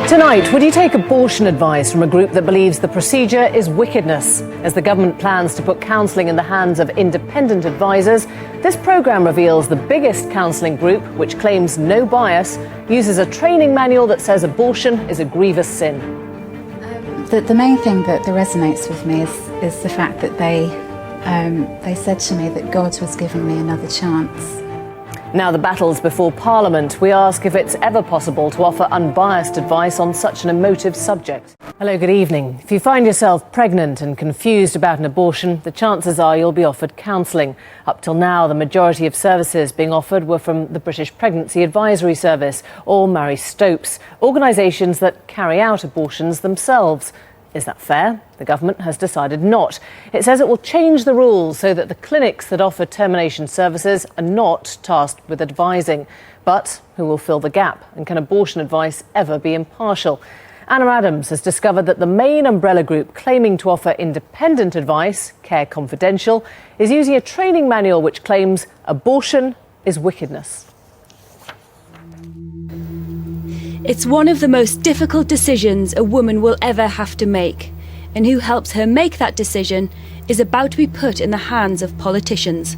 Tonight, would you take abortion advice from a group that believes the procedure is wickedness? As the government plans to put counselling in the hands of independent advisors, this programme reveals the biggest counselling group, which claims no bias, uses a training manual that says abortion is a grievous sin. The main thing that resonates with me is the fact that they said to me that God was giving me another chance. Now the battle's before Parliament. We ask if it's ever possible to offer unbiased advice on such an emotive subject. Hello, good evening. If you find yourself pregnant and confused about an abortion, the chances are you'll be offered counselling. Up till now, the majority of services being offered were from the British Pregnancy Advisory Service or Mary Stopes, organisations that carry out abortions themselves. Is that fair? The government has decided not. It says it will change the rules so that the clinics that offer termination services are not tasked with advising. But who will fill the gap? And can abortion advice ever be impartial? Anna Adams has discovered that the main umbrella group claiming to offer independent advice, CareConfidential, is using a training manual which claims abortion is wickedness. It's one of the most difficult decisions a woman will ever have to make, and who helps her make that decision is about to be put in the hands of politicians.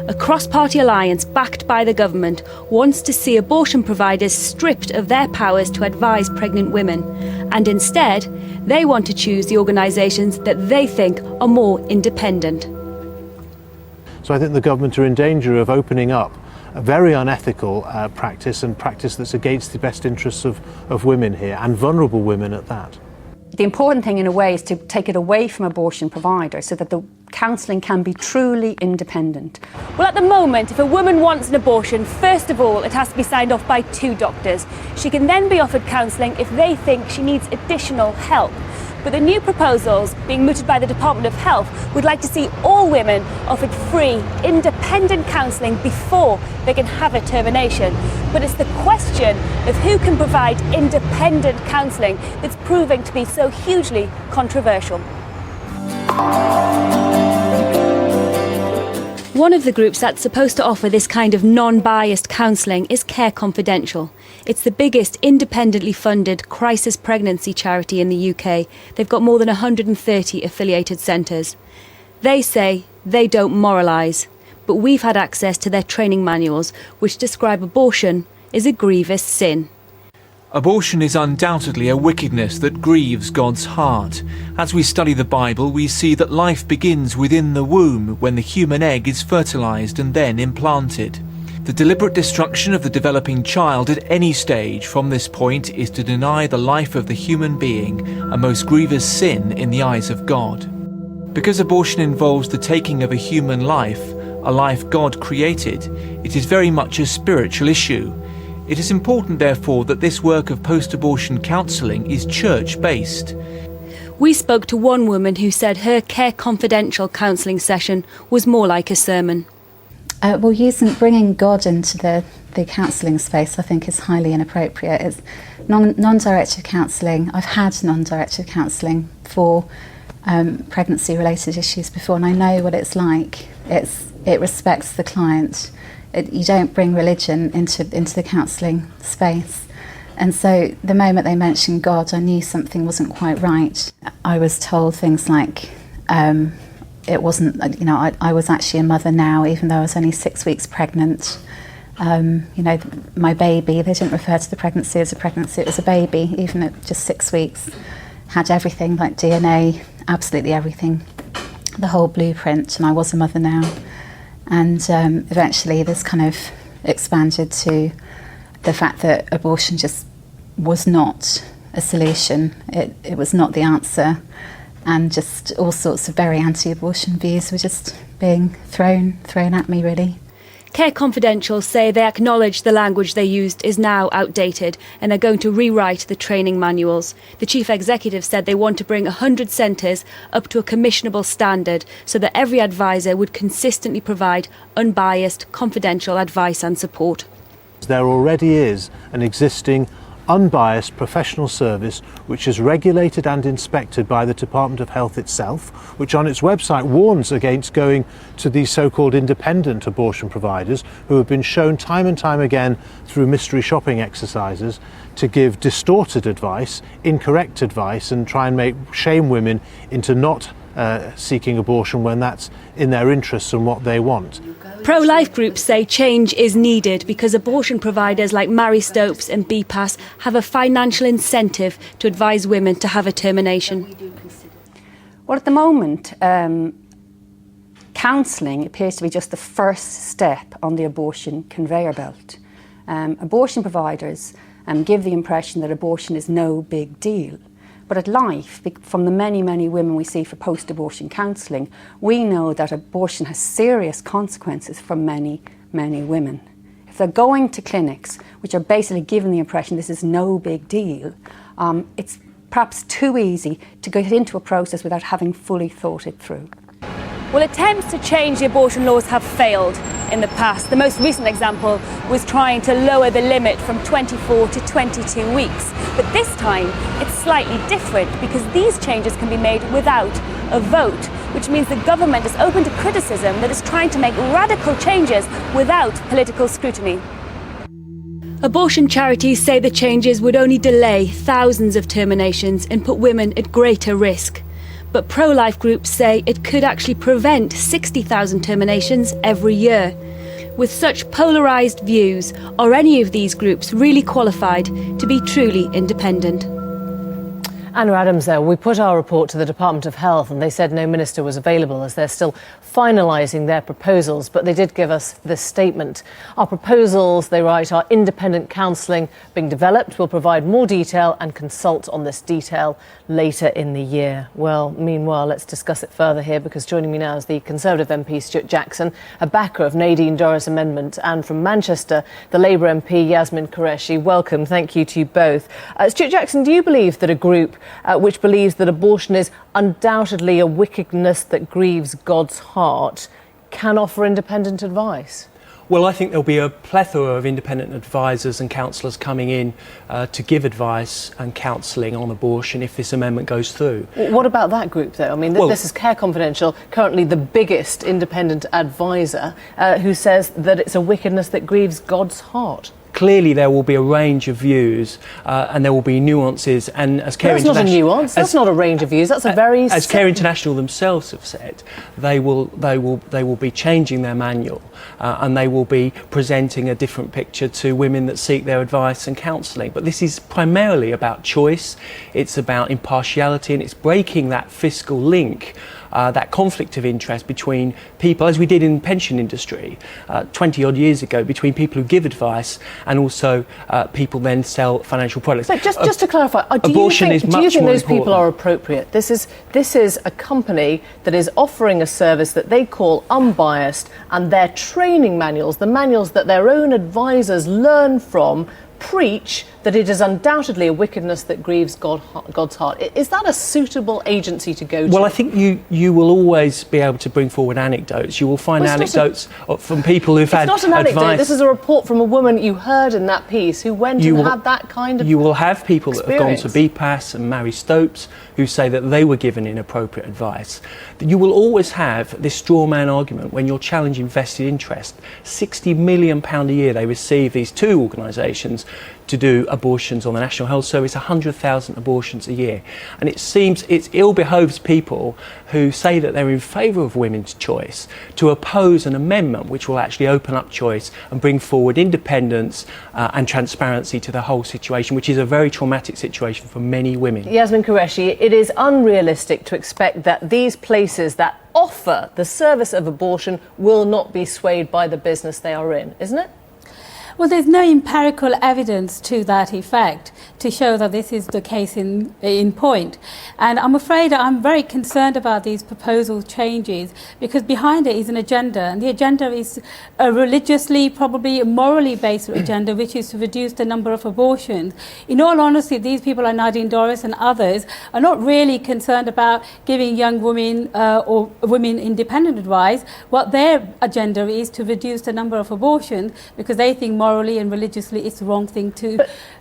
A cross-party alliance backed by the government wants to see abortion providers stripped of their powers to advise pregnant women, and instead they want to choose the organisations that they think are more independent. So I think the government are in danger of opening up a very unethical practice, and practice that's against the best interests of women here, and vulnerable women at that. The important thing in a way is to take it away from abortion providers so that the counselling can be truly independent. Well, at the moment, if a woman wants an abortion, first of all, it has to be signed off by 2 doctors. She can then be offered counselling if they think she needs additional help. But the new proposals being mooted by the Department of Health would like to see all women offered free, independent counselling before they can have a termination. But it's the question of who can provide independent counselling that's proving to be so hugely controversial. One of the groups that's supposed to offer this kind of non-biased counselling is CareConfidential. It's the biggest independently funded crisis pregnancy charity in the UK. They've got more than 130 affiliated centres. They say they don't moralise, but we've had access to their training manuals, which describe abortion as a grievous sin. Abortion is undoubtedly a wickedness that grieves God's heart. As we study the Bible, we see that life begins within the womb when the human egg is fertilized and then implanted. The deliberate destruction of the developing child at any stage from this point is to deny the life of the human being, a most grievous sin in the eyes of God. Because abortion involves the taking of a human life, a life God created, it is very much a spiritual issue. It is important, therefore, that this work of post-abortion counselling is church-based. We spoke to one woman who said her CareConfidential counselling session was more like a sermon. Bringing God into the counselling space, I think, is highly inappropriate. It's non-directed counselling. I've had non-directed counselling for pregnancy-related issues before, and I know what it's like. It respects the client. You don't bring religion into the counselling space. And so the moment they mentioned God, I knew something wasn't quite right. I was told things like, it wasn't, I was actually a mother now, even though I was only 6 weeks pregnant. My baby, they didn't refer to the pregnancy as a pregnancy, it was a baby, even at just 6 weeks. Had everything, like DNA, absolutely everything, the whole blueprint, and I was a mother now. And eventually this kind of expanded to the fact that abortion just was not a solution. It was not the answer. And just all sorts of very anti-abortion views were just being thrown at me, really. CareConfidential say they acknowledge the language they used is now outdated and are going to rewrite the training manuals. The chief executive said they want to bring 100 centres up to a commissionable standard so that every advisor would consistently provide unbiased, confidential advice and support. There already is an existing unbiased professional service which is regulated and inspected by the Department of Health itself, which on its website warns against going to these so-called independent abortion providers who have been shown time and time again through mystery shopping exercises to give distorted advice, incorrect advice, and try and shame women into not seeking abortion when that's in their interests and what they want. Pro-life groups say change is needed because abortion providers like Mary Stopes and BPAS have a financial incentive to advise women to have a termination. Well, at the moment, counselling appears to be just the first step on the abortion conveyor belt. Abortion providers give the impression that abortion is no big deal. But at Life, from the many, many women we see for post-abortion counselling, we know that abortion has serious consequences for many, many women. If they're going to clinics which are basically given the impression this is no big deal, it's perhaps too easy to get into a process without having fully thought it through. Well, attempts to change the abortion laws have failed in the past. The most recent example was trying to lower the limit from 24 to 22 weeks. But this time, it's slightly different because these changes can be made without a vote, which means the government is open to criticism that is trying to make radical changes without political scrutiny. Abortion charities say the changes would only delay thousands of terminations and put women at greater risk. But pro-life groups say it could actually prevent 60,000 terminations every year. With such polarised views, are any of these groups really qualified to be truly independent? Anna Adams there. We put our report to the Department of Health and they said no minister was available as they're still finalising their proposals, but they did give us this statement. Our proposals, they write, are independent counselling being developed. We'll provide more detail and consult on this detail later in the year. Well, meanwhile, let's discuss it further here because joining me now is the Conservative MP Stuart Jackson, a backer of Nadine Dorries' amendment, and from Manchester, the Labour MP Yasmin Qureshi. Welcome. Thank you to you both. Stuart Jackson, do you believe that a group which believes that abortion is undoubtedly a wickedness that grieves God's heart can offer independent advice? Well, I think there'll be a plethora of independent advisors and counsellors coming in to give advice and counselling on abortion if this amendment goes through. What about that group, though? I mean, this is CareConfidential, currently the biggest independent advisor, who says that it's a wickedness that grieves God's heart. Clearly, there will be a range of views, and there will be nuances. And as Care That's not a nuance. That's not a range of views. That's a very. As Care International themselves have said, they will be changing their manual, and they will be presenting a different picture to women that seek their advice and counselling. But this is primarily about choice. It's about impartiality, and it's breaking that fiscal link. That conflict of interest between people, as we did in the pension industry 20 odd years ago, between people who give advice and also people then sell financial products. But just to clarify, do you think those people are appropriate? This is a company that is offering a service that they call unbiased, and their training manuals, the manuals that their own advisors learn from, preach that it is undoubtedly a wickedness that grieves God's heart. Is that a suitable agency to go to? Well, I think you will always be able to bring forward anecdotes. You will find anecdotes from people who've had advice. It's not an anecdote. This is a report from a woman you heard in that piece who went and had that kind of. You will have people that have gone to BPAS and Mary Stopes who say that they were given inappropriate advice. You will always have this straw man argument when you're challenging vested interest. £60 million a year they receive, these two organisations, to do abortions on the National Health Service, 100,000 abortions a year. And it seems it ill behoves people who say that they're in favour of women's choice to oppose an amendment which will actually open up choice and bring forward independence and transparency to the whole situation, which is a very traumatic situation for many women. Yasmin Qureshi, it is unrealistic to expect that these places that offer the service of abortion will not be swayed by the business they are in, isn't it? Well, there's no empirical evidence to that effect to show that this is the case in point. And I'm afraid I'm very concerned about these proposal changes because behind it is an agenda, and the agenda is a religiously, probably morally based agenda, which is to reduce the number of abortions. In all honesty, these people, like Nadine Dorries and others, are not really concerned about giving young women or women independent advice. What their agenda is to reduce the number of abortions because they think morally and religiously it's the wrong thing to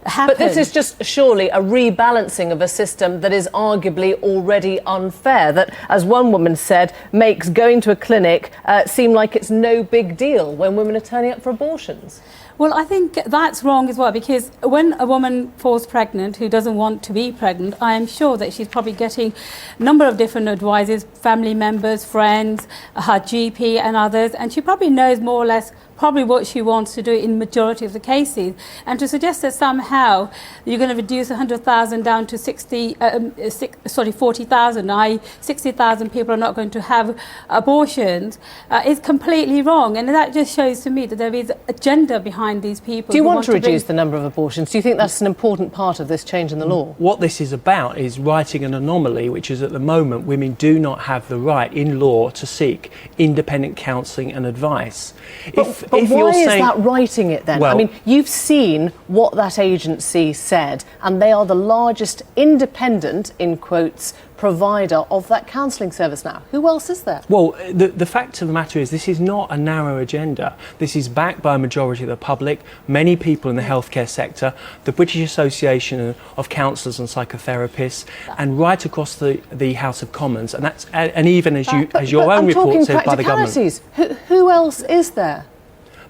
happen. But this is just surely a rebalancing of a system that is arguably already unfair, that, as one woman said, makes going to a clinic seem like it's no big deal when women are turning up for abortions. Well, I think that's wrong as well, because when a woman falls pregnant who doesn't want to be pregnant, I am sure that she's probably getting a number of different advisors, family members, friends, her GP and others, and she probably knows more or less probably what she wants to do in majority of the cases. And to suggest that somehow you're going to reduce 100,000 down to 40,000, i.e. 60,000 people are not going to have abortions, is completely wrong. And that just shows to me that there is agenda behind these people. Do you want to reduce the number of abortions? Do you think that's an important part of this change in the law? What this is about is righting an anomaly, which is at the moment women do not have the right in law to seek independent counselling and advice. But why is that writing it then? Well, I mean, you've seen what that agency said, and they are the largest independent, in quotes, provider of that counselling service now. Who else is there? Well, the fact of the matter is this is not a narrow agenda. This is backed by a majority of the public, many people in the healthcare sector, the British Association of Counsellors and Psychotherapists, and right across the House of Commons. And that's even as your own report says by the government. Who else is there?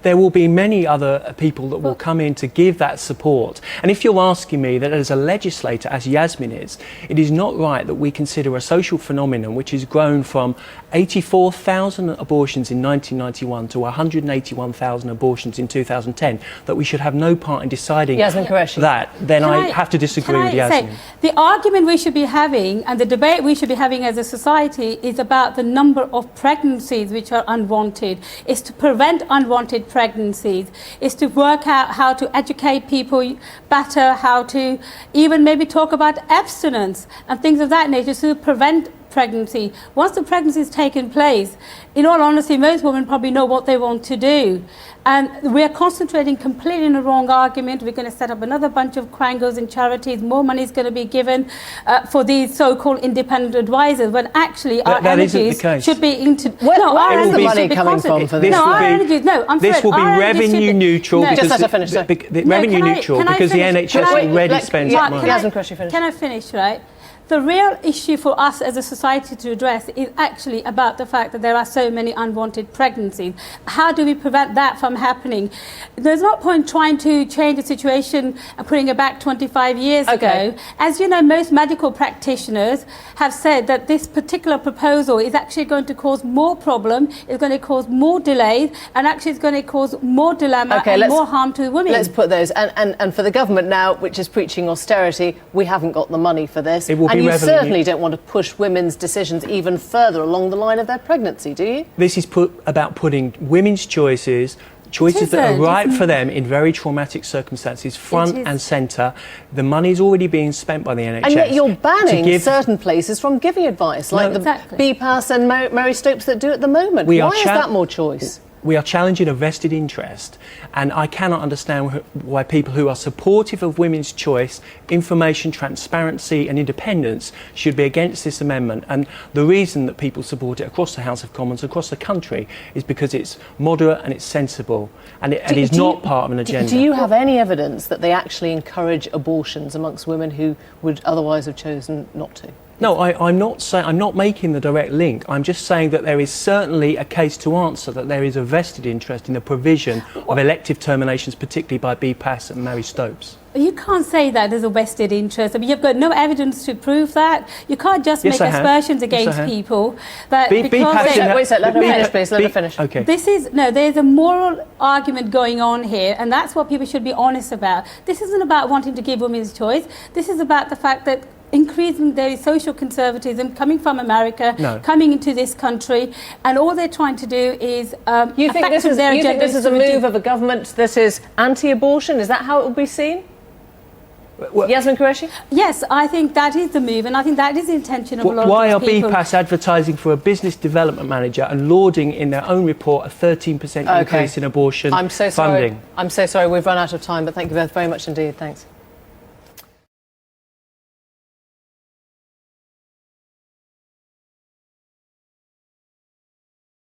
There will be many other people that will come in to give that support. And if you're asking me that as a legislator, as Yasmin is, it is not right that we consider a social phenomenon which has grown from 84,000 abortions in 1991 to 181,000 abortions in 2010, that we should have no part in deciding that, then I have to disagree with Yasmin. The argument we should be having and the debate we should be having as a society is about the number of pregnancies which are unwanted. It's to prevent unwanted pregnancies, is to work out how to educate people better, how to even maybe talk about abstinence and things of that nature to prevent pregnancy. Once the pregnancy has taken place, in all honesty, most women probably know what they want to do. And we're concentrating completely on the wrong argument. We're going to set up another bunch of quangos and charities. More money is going to be given for these so-called independent advisors, when actually our energies should be into... Where is the money coming from for this? This will be revenue neutral. Just let her finish. Revenue neutral because the NHS already spends money. Can I finish, right? The real issue for us as a society to address is actually about the fact that there are so many unwanted pregnancies. How do we prevent that from happening? There's no point trying to change the situation and putting it back 25 years ago. As you know, most medical practitioners have said that this particular proposal is actually going to cause more problem, it's going to cause more delays, and actually it's going to cause more dilemma and more harm to women. Let's put those. And for the government now, which is preaching austerity, we haven't got the money for this. And you certainly don't want to push women's decisions even further along the line of their pregnancy, do you? This is about putting women's choices that are right for them in very traumatic circumstances front and centre. The money is already being spent by the NHS. And yet you're banning certain places from giving advice, like the BPAS and Mary Stopes that do at the moment. Why is that more choice? We are challenging a vested interest, and I cannot understand why people who are supportive of women's choice, information, transparency and independence should be against this amendment. And the reason that people support it across the House of Commons, across the country, is because it's moderate and it's sensible, and it is not part of an agenda. Do you have any evidence that they actually encourage abortions amongst women who would otherwise have chosen not to? No, I'm not making the direct link. I'm just saying that there is certainly a case to answer that there is a vested interest in the provision of elective terminations, particularly by BPAS and Mary Stopes. You can't say that there's a vested interest. I mean, you've got no evidence to prove that. You can't just make aspersions against people. That wait a second, let her finish, please. Let her finish. Okay. There's a moral argument going on here, and that's what people should be honest about. This isn't about wanting to give women's choice. This is about the fact that increasing their social conservatism coming from America, coming into this country, and all they're trying to do is you think this is a move of a government that is anti-abortion? Is that how it will be seen? Yasmin Qureshi? Yes, I think that is the move, and I think that is the intention of a lot Why of these people. Why are BPAS advertising for a business development manager and lauding in their own report a 13% increase in abortion funding? I'm so sorry we've run out of time, but thank you both very much indeed. Thanks.